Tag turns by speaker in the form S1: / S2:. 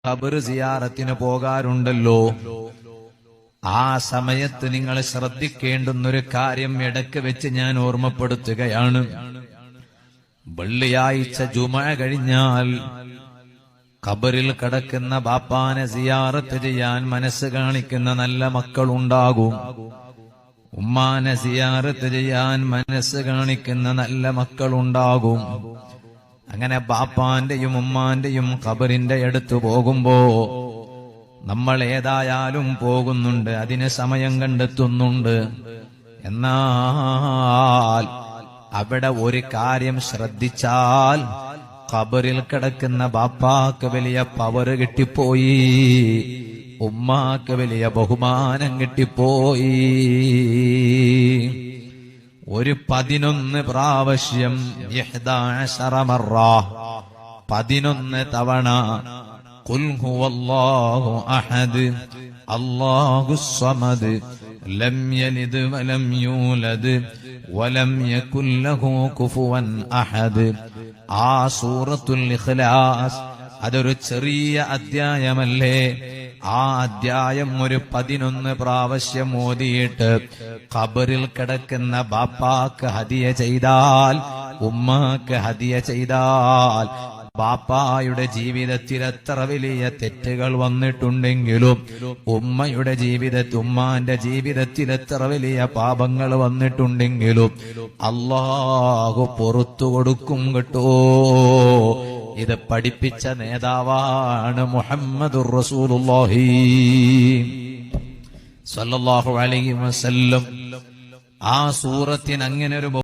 S1: ഖബർ സിയാറത്തിന് പോകാറുണ്ടല്ലോ. ആ സമയത്ത് നിങ്ങൾ ശ്രദ്ധിക്കേണ്ടുന്നൊരു കാര്യം ഇടയ്ക്ക് വെച്ച് ഞാൻ ഓർമ്മപ്പെടുത്തുകയാണ്. വെള്ളിയാഴ്ച ജുമുഅ കഴിഞ്ഞാൽ ഖബറിൽ കിടക്കുന്ന ബാപ്പാനെ സിയാറത്ത് ചെയ്യാൻ മനസ്സ് കാണിക്കുന്ന നല്ല മക്കളുണ്ടാകും. ഉമ്മാനെ സിയാറത്ത് ചെയ്യാൻ മനസ്സ് കാണിക്കുന്ന നല്ല മക്കളുണ്ടാകും. അങ്ങനെ ബാപ്പാന്റെയും ഉമ്മാന്റെയും ഖബറിന്റെ അടുത്ത് പോകുമ്പോ നമ്മൾ ഏതായാലും പോകുന്നുണ്ട്, അതിന് സമയം കണ്ടെത്തുന്നുണ്ട്. എന്നാൽ അവിടെ ഒരു കാര്യം ശ്രദ്ധിച്ചാൽ ഖബറിൽ കിടക്കുന്ന ബാപ്പാക്ക് വലിയ പവർ കിട്ടിപ്പോയി, ഉമ്മാക്ക് വലിയ ബഹുമാനം കിട്ടിപ്പോയി. ഒരു 11 പ്രാവശ്യം 11 മറ 11 തവണ ഖുൽ ഹുവല്ലാഹു അഹദ് അല്ലാഹുസ് സമദ് ലം യലിദ് വലം യൂലദ് വലം യകുൽ ലഹു കുഫുവൻ അഹദ്. ആ സൂറത്തുൽ ഇഖ്ലാസ് അതൊരു ചെറിയ അധ്യായമല്ലേ? ആ അധ്യായം ഒരു 11 പ്രാവശ്യം ഓതിയിട്ട് ഖബറിൽ കിടക്കുന്ന ബാപ്പാക്ക് ഹദിയ ചെയ്താൽ, ഉമ്മാക്ക് ഹദിയ ചെയ്താൽ, ബാപ്പായുടെ ജീവിതത്തിൽ എത്ര വലിയ തെറ്റുകൾ വന്നിട്ടുണ്ടെങ്കിലും ഉമ്മാന്റെ ജീവിതത്തിൽ എത്ര വലിയ പാപങ്ങൾ വന്നിട്ടുണ്ടെങ്കിലും അല്ലാഹു പുറത്തു കൊടുക്കും കേട്ടോ. ഇത് പഠിപ്പിച്ച നേതാവാണ് മുഹമ്മദുർ റസൂലുള്ളാഹി സ്വല്ലല്ലാഹു അലൈഹി വസല്ലം. ആ സൂറത്തിന് അങ്ങനെ ഒരു